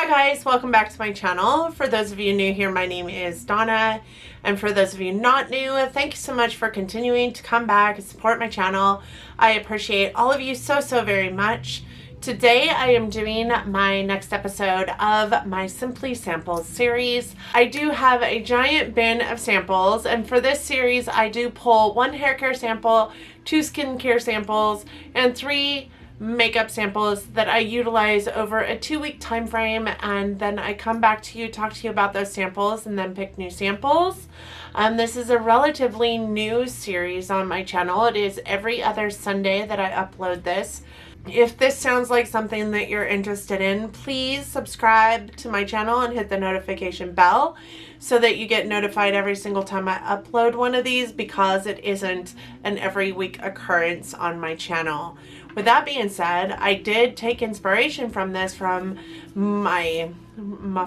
Hi guys, welcome back to my channel. For those of you new here, my name is Donna, and for those of you not new, thank you so much for continuing to come back and support my channel. I appreciate all of you so very much. Today I am doing my next episode of my Simply Samples series. I do have a giant bin of samples, and for this series I do pull 1 hair care sample, 2 skincare samples, and 3 makeup samples that I utilize over a 2-week time frame, and then I come back to you, talk to you about those samples, and then pick new samples. This is a relatively new series on my channel. It is every other Sunday that I upload this. If this sounds like something that you're interested in, please subscribe to my channel and hit the notification bell so that you get notified every single time I upload one of these, because it isn't an every week occurrence on my channel. With that being said, I did take inspiration from this from my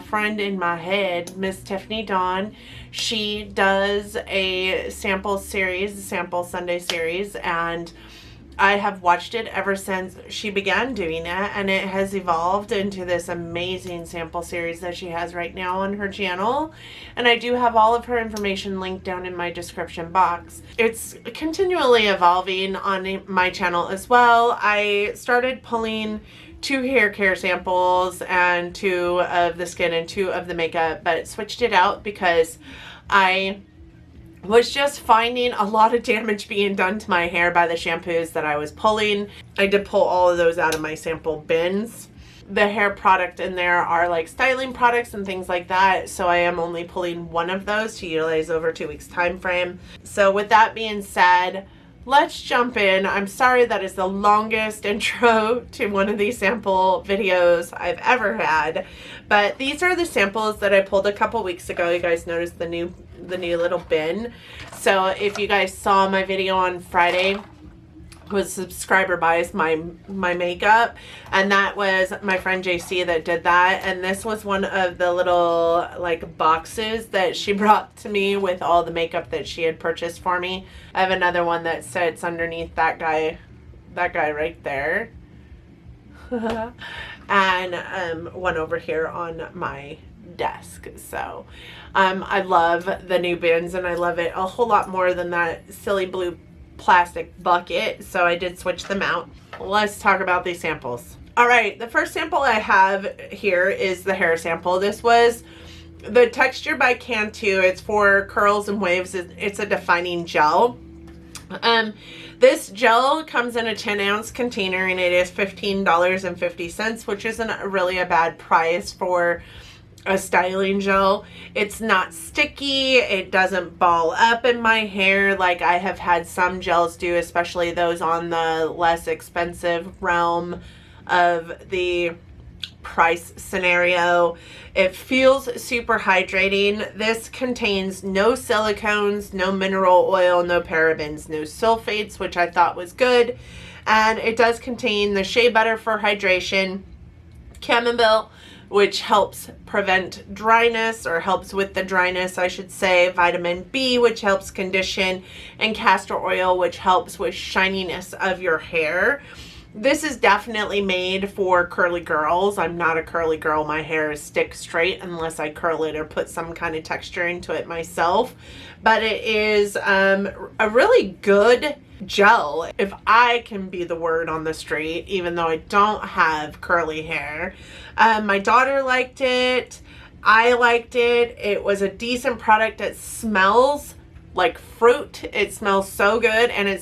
friend in my head, Miss Tiffany Dawn. She does a sample series, a sample Sunday series, and I have watched it ever since she began doing it, and it has evolved into this amazing sample series that she has right now on her channel. And I do have all of her information linked down in my description box. It's continually evolving on my channel as well. I started pulling 2 hair care samples and 2 of the skin and 2 of the makeup, but switched it out because I was just finding a lot of damage being done to my hair by the shampoos that I was pulling. I did pull all of those out of my sample bins. The hair product in there are like styling products and things like that, so I am only pulling 1 of those to utilize over 2 weeks time frame. So with that being said, let's jump in. I'm sorry that is the longest intro to one of these sample videos I've ever had, but these are the samples that I pulled a couple weeks ago. You guys noticed the new little bin. So if you guys saw my video on Friday, was subscriber bias my makeup, and that was my friend JC that did that, and this was one of the little like boxes that she brought to me with all the makeup that she had purchased for me. I have another one that sits underneath that guy right there and one over here on my desk. So I love the new bins, and I love it a whole lot more than that silly blue plastic bucket, so I did switch them out. Let's talk about these samples. All right, the first sample I have here is the hair sample. This was the Texture by Cantu. It's for curls and waves. It's a defining gel. This gel comes in a 10-ounce container, and it is $15.50, which isn't really a bad price for a styling gel. It's not sticky. It doesn't ball up in my hair like I have had some gels do, especially those on the less expensive realm of the price scenario. It feels super hydrating. This contains no silicones, no mineral oil, no parabens, no sulfates, which I thought was good. And it does contain the shea butter for hydration, chamomile, which helps prevent dryness, or helps with the dryness, I should say, vitamin B, which helps condition, and castor oil, which helps with shininess of your hair. This is definitely made for curly girls. I'm not a curly girl. My hair is stick straight unless I curl it or put some kind of texture into it myself. But it is a really good gel, if I can be the word on the street, even though I don't have curly hair. My daughter liked it. I liked it. It was a decent product. It smells like fruit. It smells so good, and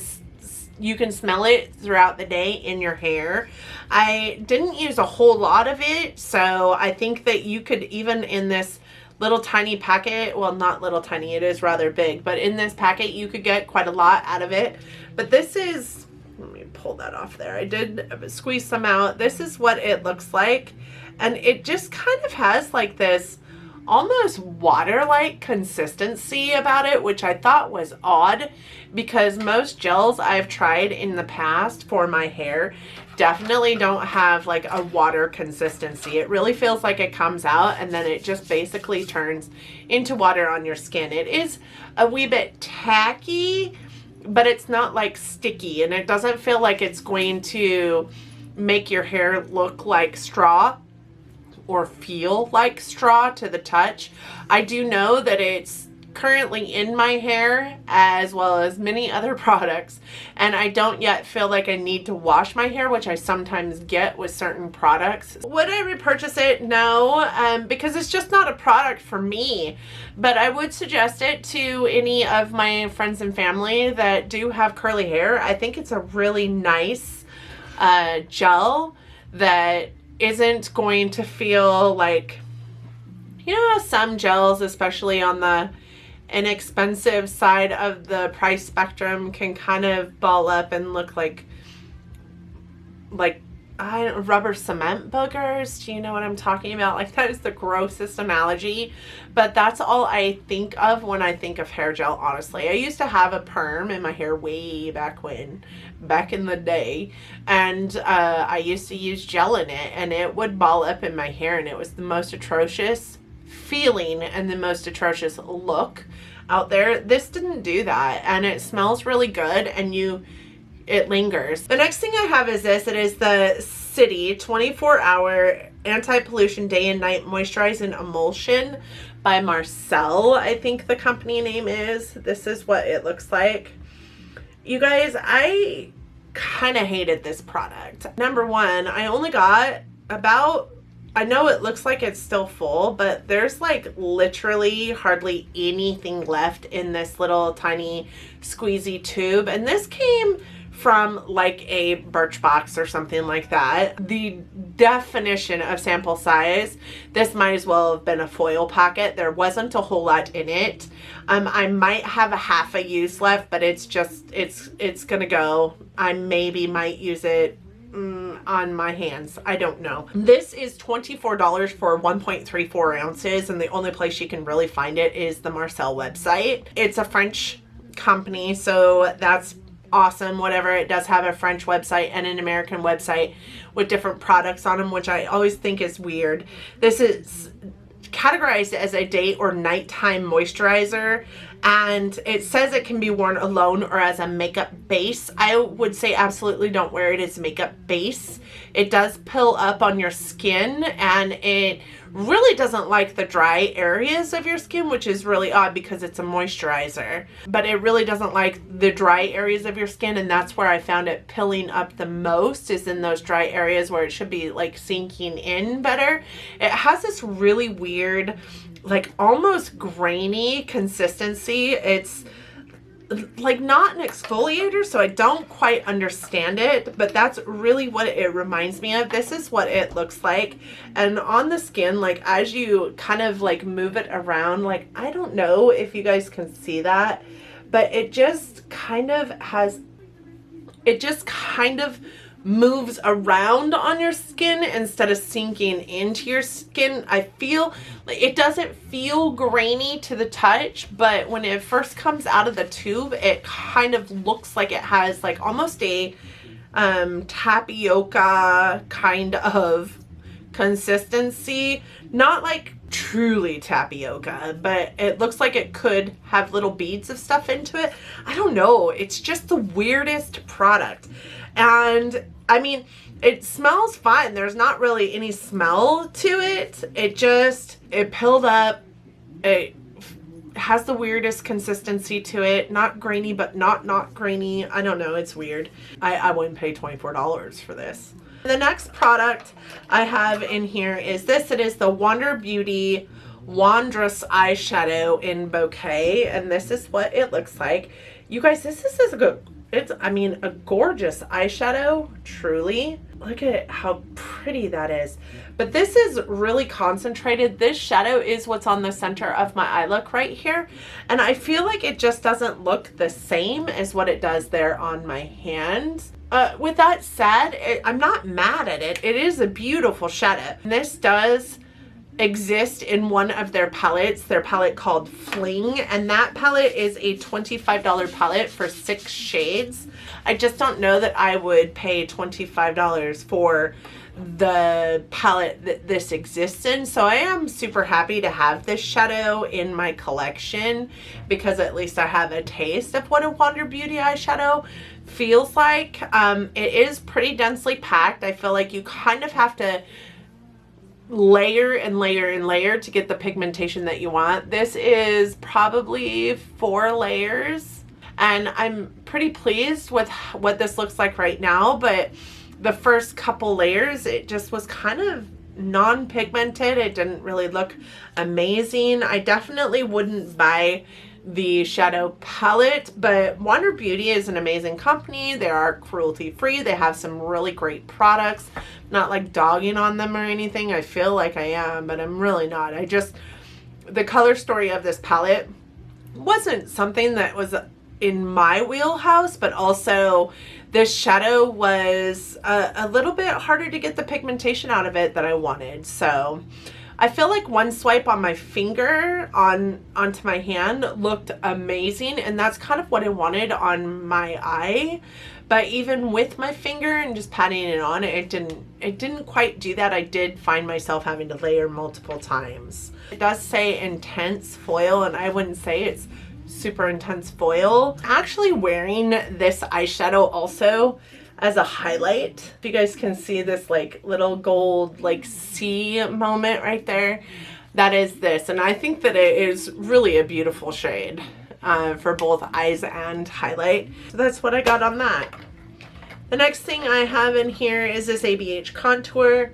you can smell it throughout the day in your hair. I didn't use a whole lot of it, so I think that you could, even in this little tiny packet, well, not little tiny, it is rather big, but in this packet you could get quite a lot out of it. But this is, let me pull that off there. I did squeeze some out. This is what it looks like, and it just kind of has like this almost water-like consistency about it, which I thought was odd, because most gels I've tried in the past for my hair definitely don't have like a water consistency. It really feels like it comes out and then it just basically turns into water on your skin. It is a wee bit tacky, but it's not like sticky, and it doesn't feel like it's going to make your hair look like straw. or feel like straw to the touch. I do know that it's currently in my hair as well as many other products, and I don't yet feel like I need to wash my hair, which I sometimes get with certain products. Would I repurchase it? No, because it's just not a product for me, but I would suggest it to any of my friends and family that do have curly hair. I think it's a really nice gel that isn't going to feel like, you know how some gels, especially on the inexpensive side of the price spectrum, can kind of ball up and look like rubber cement boogers. Do you know what I'm talking about? Like, that is the grossest analogy, but that's all I think of when I think of hair gel, honestly. I used to have a perm in my hair way back in the day, and I used to use gel in it, and it would ball up in my hair, and it was the most atrocious feeling and the most atrocious look out there. This didn't do that, and it smells really good, and it lingers. The next thing I have is this. It is the City 24-hour anti-pollution day and night moisturizing emulsion by Marcel, I think the company name is. This is what it looks like. You guys, I kind of hated this product. Number one, I only got about, I know it looks like it's still full, but there's like literally hardly anything left in this little tiny squeezy tube. And this came from like a Birchbox or something like that. The definition of sample size, this might as well have been a foil packet. There wasn't a whole lot in it. I might have a half a use left, but it's gonna go. I maybe might use it on my hands. I don't know. This is $24 for 1.34 ounces, and the only place you can really find it is the Marcel website. It's a French company, so that's awesome. Whatever, it does have a French website and an American website with different products on them, which I always think is weird. This is categorized as a day or nighttime moisturizer, and it says it can be worn alone or as a makeup base. I would say absolutely don't wear it as makeup base. It does pill up on your skin, and it really doesn't like the dry areas of your skin, which is really odd because it's a moisturizer, but it really doesn't like the dry areas of your skin, and that's where I found it pilling up the most, is in those dry areas where it should be like sinking in better. It has this really weird, like almost grainy consistency. It's like not an exfoliator, so I don't quite understand it, but that's really what it reminds me of. This is what it looks like, and on the skin, like as you kind of like move it around, like I don't know if you guys can see that, but it just kind of moves around on your skin instead of sinking into your skin. I feel like it doesn't feel grainy to the touch, but when it first comes out of the tube, it kind of looks like it has like almost a tapioca kind of consistency. Not like truly tapioca, but it looks like it could have little beads of stuff into it. I don't know. It's just the weirdest product. And I mean, it smells fine. There's not really any smell to it. It pilled up. It has the weirdest consistency to it. Not grainy, but not grainy. I don't know. It's weird. I wouldn't pay $24 for this. The next product I have in here is this. It is the Wander Beauty Wondrous Eyeshadow in Bouquet, and this is what it looks like. You guys, this is a good, a gorgeous eyeshadow, truly. Look at how pretty that is. But this is really concentrated. This shadow is what's on the center of my eye look right here. And I feel like it just doesn't look the same as what it does there on my hands. With that said, I'm not mad at it. It is a beautiful shadow. And this does exist in one of their palettes, their palette called Fling, and that palette is a $25 palette for 6 shades. I just don't know that I would pay $25 for the palette that this exists in. So I am super happy to have this shadow in my collection, because at least I have a taste of what a Wander Beauty eyeshadow feels like. It is pretty densely packed. I feel like you kind of have to layer and layer and layer to get the pigmentation that you want. This is probably 4 layers, and I'm pretty pleased with what this looks like right now, but the first couple layers, it just was kind of non-pigmented. It didn't really look amazing. I definitely wouldn't buy the shadow palette, but Wander Beauty is an amazing company. They are cruelty free. They have some really great products. Not like dogging on them or anything. I feel like I am, but I'm really not. The color story of this palette wasn't something that was in my wheelhouse, but also this shadow was a little bit harder to get the pigmentation out of it that I wanted. So I feel like one swipe on my finger onto my hand looked amazing, and that's kind of what I wanted on my eye. But even with my finger and just patting it on, it didn't quite do that. I did find myself having to layer multiple times. It does say intense foil, and I wouldn't say it's super intense foil. I'm actually wearing this eyeshadow also as a highlight. If you guys can see this like little gold like C moment right there, that is this, and I think that it is really a beautiful shade for both eyes and highlight. So that's what I got on that. The next thing I have in here is this ABH contour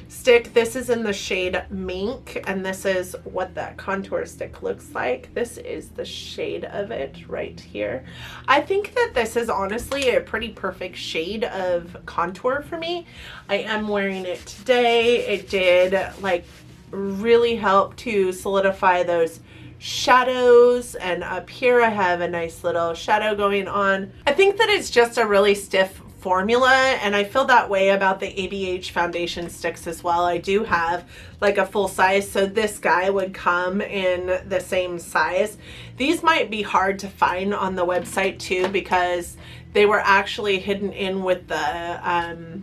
stick. This is in the shade Mink, and this is what that contour stick looks like. This is the shade of it right here. I think that this is honestly a pretty perfect shade of contour for me. I am wearing it today. It did like really help to solidify those shadows, and up here I have a nice little shadow going on. I think that it's just a really stiff formula, and I feel that way about the ABH foundation sticks as well. I do have like a full size, so this guy would come in the same size. These might be hard to find on the website too, because they were actually hidden in with the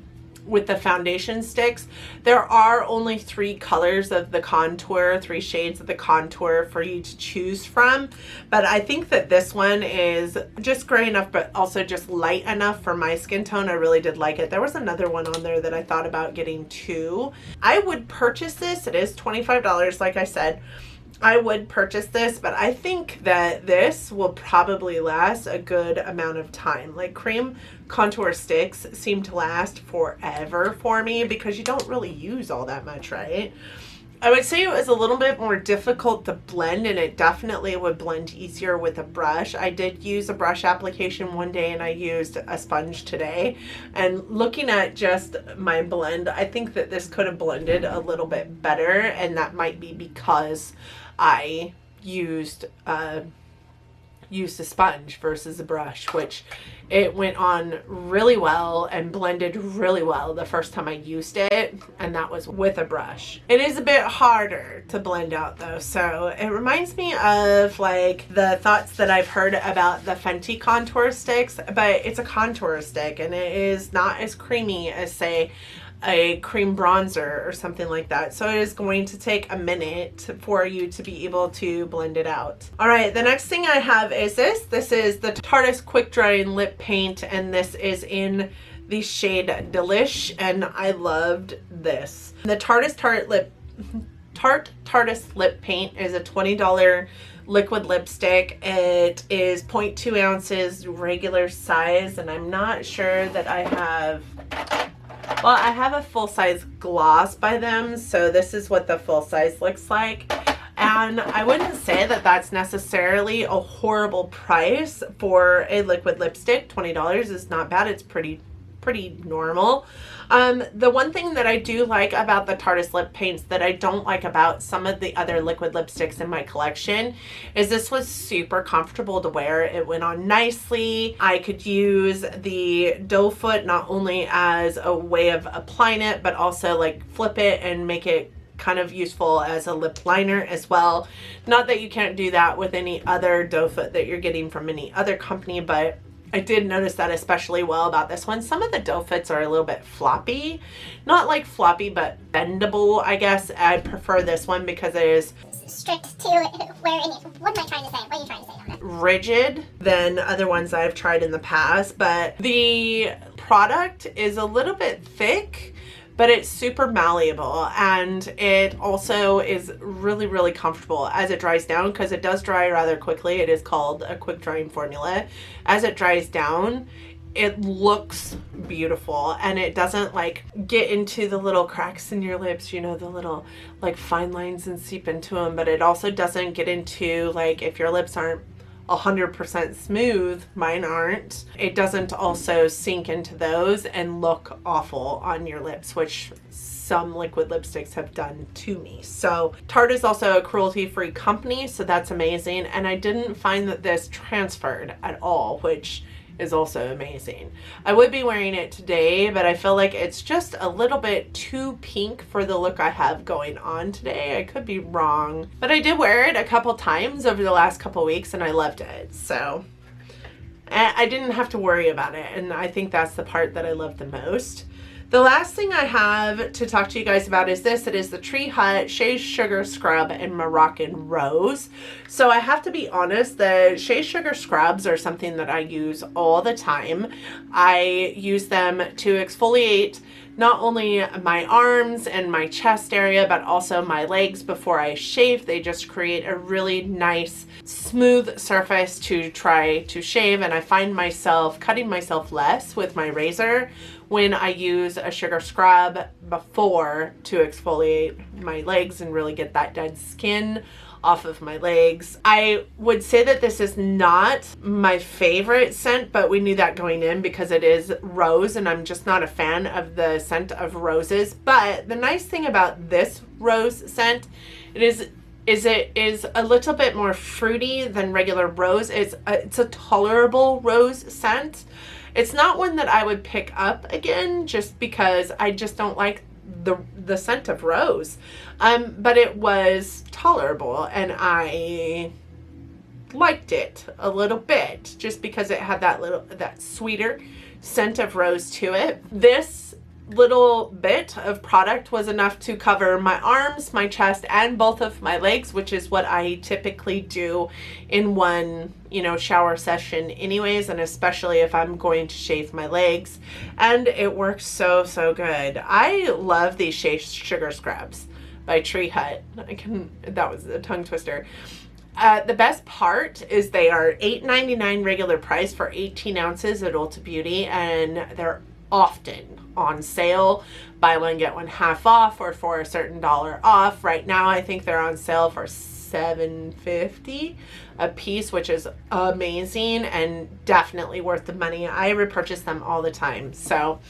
foundation sticks. There are only 3 colors of the contour, 3 shades of the contour for you to choose from, but I think that this one is just gray enough but also just light enough for my skin tone. I really did like it. There was another one on there that I thought about getting too. I would purchase this. It is $25 like I said. I would purchase this, but I think that this will probably last a good amount of time. Like cream contour sticks seem to last forever for me because you don't really use all that much, right? I would say it was a little bit more difficult to blend, and it definitely would blend easier with a brush. I did use a brush application one day and I used a sponge today, and looking at just my blend, I think that this could have blended a little bit better, and that might be because I used a sponge versus a brush, which it went on really well and blended really well the first time I used it, and that was with a brush. It is a bit harder to blend out though, so it reminds me of like the thoughts that I've heard about the Fenty contour sticks, but it's a contour stick and it is not as creamy as say a cream bronzer or something like that. So it is going to take a minute for you to be able to blend it out. All right, the next thing I have is this. This is the Tarte Quick Drying Lip Paint, and this is in the shade Delish, and I loved this. The Tarte Lip Paint is a $20 liquid lipstick. It is 0.2 ounces regular size, and I'm not sure that I have... Well, I have a full-size gloss by them, so this is what the full size looks like. And I wouldn't say that that's necessarily a horrible price for a liquid lipstick. $20 is not bad. It's pretty normal. The one thing that I do like about the Tarte lip paints that I don't like about some of the other liquid lipsticks in my collection is this was super comfortable to wear. It went on nicely. I could use the doe foot not only as a way of applying it, but also like flip it and make it kind of useful as a lip liner as well. Not that you can't do that with any other doe foot that you're getting from any other company, but I did notice that especially well about this one. Some of the doe fits are a little bit floppy. Not like floppy, but bendable, I guess. I prefer this one because it is strict to where any... What am I trying to say? What are you trying to say on it? Rigid than other ones I've tried in the past, but the product is a little bit thick, but it's super malleable, and it also is really, really comfortable as it dries down, because it does dry rather quickly. It is called a quick drying formula. As it dries down, it looks beautiful, and it doesn't like get into the little cracks in your lips, you know, the little like fine lines and seep into them, but it also doesn't get into, like, if your lips aren't 100% smooth, mine aren't, it doesn't also sink into those and look awful on your lips, which some liquid lipsticks have done to me. So Tarte is also a cruelty-free company, so that's amazing, and I didn't find that this transferred at all, which is also amazing. I would be wearing it today, but I feel like it's just a little bit too pink for the look I have going on today. I could be wrong, but I did wear it a couple times over the last couple weeks and I loved it. So I didn't have to worry about it, and I think that's the part that I love the most. The last thing I have to talk to you guys about is this. It is the Tree Hut Shea Sugar Scrub in Moroccan Rose. So I have to be honest, the Shea Sugar Scrubs are something that I use all the time. I use them to exfoliate not only my arms and my chest area, but also my legs before I shave. They just create a really nice, smooth surface to try to shave, and I find myself cutting myself less with my razor when I use a sugar scrub before to exfoliate my legs and really get that dead skin off of my legs. I would say that this is not my favorite scent, but we knew that going in because it is rose, and I'm just not a fan of the scent of roses. But the nice thing about this rose scent, it is a little bit more fruity than regular rose. It's a tolerable rose scent. It's not one that I would pick up again just because I just don't like the scent of rose. But it was tolerable, and I liked it a little bit just because it had that sweeter scent of rose to it. This little bit of product was enough to cover my arms, my chest, and both of my legs, which is what I typically do in one, shower session anyways, and especially if I'm going to shave my legs. And it works so, so good. I love these Shea Sugar Scrubs by Tree Hut. That was a tongue twister. The best part is they are $8.99 regular price for 18 ounces at Ulta Beauty, and they're often on sale. Buy one, get one half off, or for a certain dollar off. Right now, I think they're on sale for $7.50 a piece, which is amazing and definitely worth the money. I repurchase them all the time. So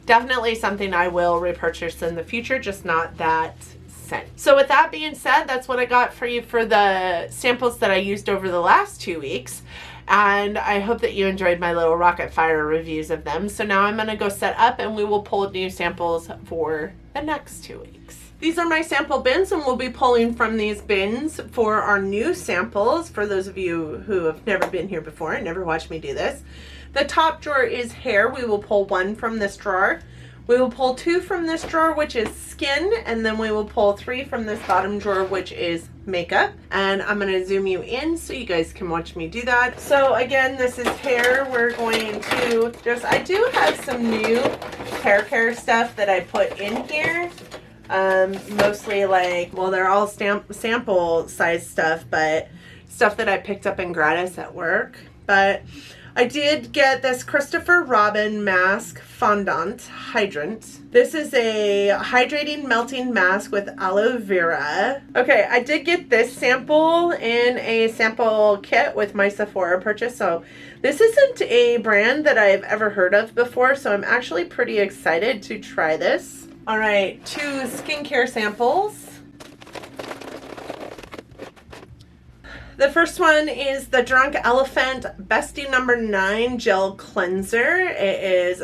definitely something I will repurchase in the future, just not that scent. So with that being said, that's what I got for you for the samples that I used over the last 2 weeks. And I hope that you enjoyed my little rocket fire reviews of them. So now I'm going to go set up and we will pull new samples for the next 2 weeks. These are my sample bins, and we'll be pulling from these bins for our new samples. For those of you who have never been here before and never watched me do this, the top drawer is hair. We will pull 1 from this drawer. We will pull 2 from this drawer, which is skin, and then we will pull 3 from this bottom drawer, which is makeup. And I'm going to zoom you in so you guys can watch me do that. So again, this is hair. We're going to I do have some new hair care stuff that I put in here. Mostly they're all sample size stuff, but stuff that I picked up in gratis at work. But I did get this Christopher Robin Mask Fondant Hydrant. This is a hydrating melting mask with aloe vera. Okay, I did get this sample in a sample kit with my Sephora purchase. So this isn't a brand that I've ever heard of before, so I'm actually pretty excited to try this. All right, 2 skincare samples. The first one is the Drunk Elephant Bestie number 9 Gel Cleanser. It is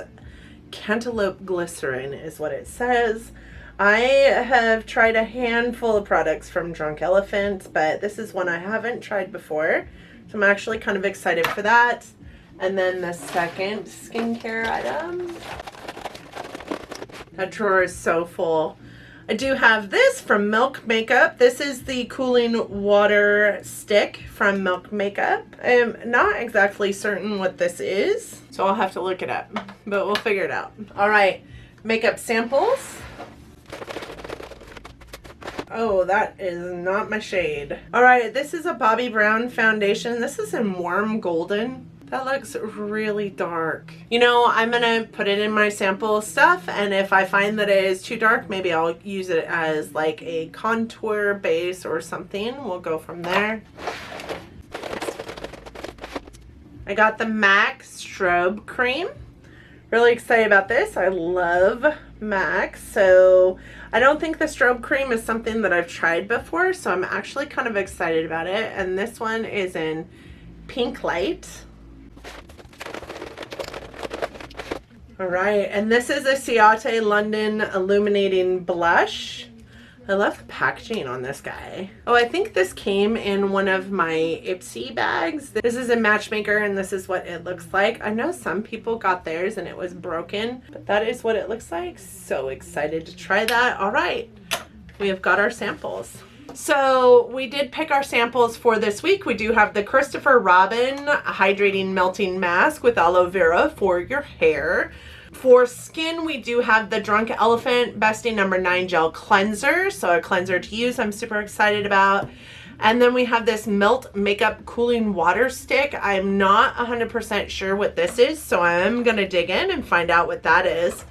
Cantaloupe Glycerin is what it says. I have tried a handful of products from Drunk Elephant, but this is one I haven't tried before. So I'm actually kind of excited for that. And then the second skincare item. That drawer is so full. I do have this from Milk Makeup. This is the cooling water stick from Milk Makeup. I'm not exactly certain what this is, so I'll have to look it up, but we'll figure it out. All right, makeup samples. Oh, that is not my shade. All right, this is a Bobbi Brown foundation. This is in warm golden. That looks really dark. You know, I'm gonna put it in my sample stuff, and if I find that it is too dark, maybe I'll use it as like a contour base or something. We'll go from there. I got the MAC Strobe Cream. Really excited about this. I love MAC, so I don't think the strobe cream is something that I've tried before, so I'm actually kind of excited about it. And this one is in Pink Light. All right, and this is a Ciate London Illuminating Blush. I love the packaging on this guy. Oh, I think this came in one of my Ipsy bags. This is a Matchmaker, and this is what it looks like. I know some people got theirs and it was broken, but that is what it looks like. So excited to try that. All right, we have got our samples. So we did pick our samples for this week. We do have the Christopher Robin Hydrating Melting Mask with aloe vera for your hair. For skin, we do have the Drunk Elephant Bestie No. 9 Gel Cleanser. So a cleanser to use, I'm super excited about. And then we have this Melt Makeup Cooling Water Stick. I'm not 100% sure what this is, so I'm going to dig in and find out what that is.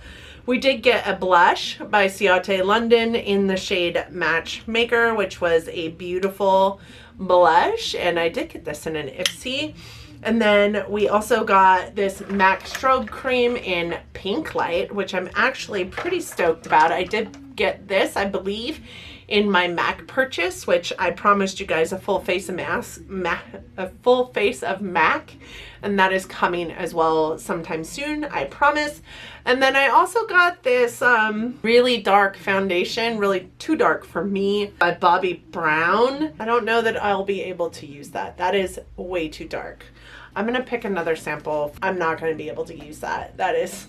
We did get a blush by Ciate London in the shade Matchmaker, which was a beautiful blush. And I did get this in an Ipsy. And then we also got this MAC Strobe Cream in Pink Light, which I'm actually pretty stoked about. I did get this, I believe, in my MAC purchase, which I promised you guys a full face of MAC, and that is coming as well sometime soon, I promise. And then I also got this really dark foundation, really too dark for me, by Bobbi Brown. I don't know that I'll be able to use that. That is way too dark. I'm gonna pick another sample. I'm not gonna be able to use that. That is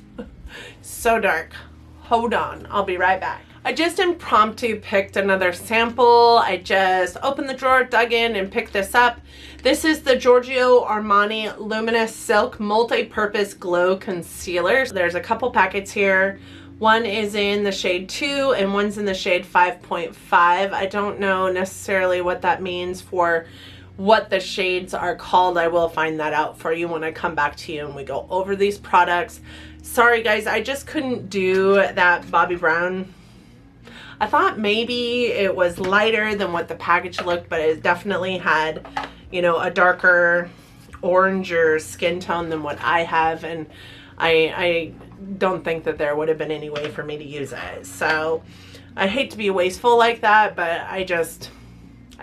so dark. Hold on, I'll be right back. I just impromptu picked another sample. I just opened the drawer, dug in, and picked this up. This is the Giorgio Armani Luminous Silk Multi-Purpose Glow Concealer. There's a couple packets here. One is in the shade 2 and one's in the shade 5.5. I don't know necessarily what that means for what the shades are called. I will find that out for you when I come back to you and we go over these products. Sorry guys, I just couldn't do that Bobbi Brown. I thought maybe it was lighter than what the package looked, but it definitely had, you know, a darker oranger skin tone than what I have, and I don't think that there would have been any way for me to use it. So I hate to be wasteful like that, but I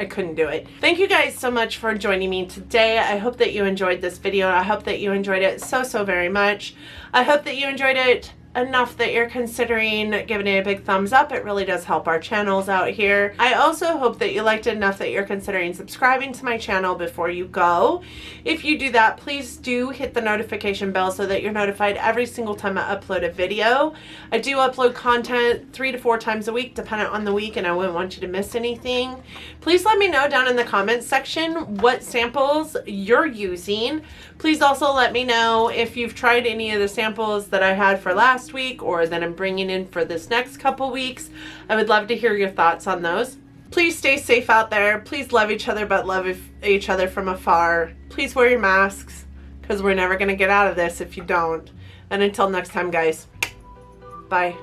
couldn't do it. Thank you guys so much for joining me today. I hope that you enjoyed this video. I hope that you enjoyed it so very much. I hope that you enjoyed it enough that you're considering giving it a big thumbs up. It really does help our channels out here. I also hope that you liked it enough that you're considering subscribing to my channel before you go. If you do that, please do hit the notification bell so that you're notified every single time I upload a video. I do upload content 3 to 4 times a week, depending on the week, and I wouldn't want you to miss anything. Please let me know down in the comments section what samples you're using. Please also let me know if you've tried any of the samples that I had for last week or that I'm bringing in for this next couple weeks. I would love to hear your thoughts on those. Please stay safe out there. Please love each other, but love each other from afar. Please wear your masks, because we're never going to get out of this if you don't. And until next time, guys, bye.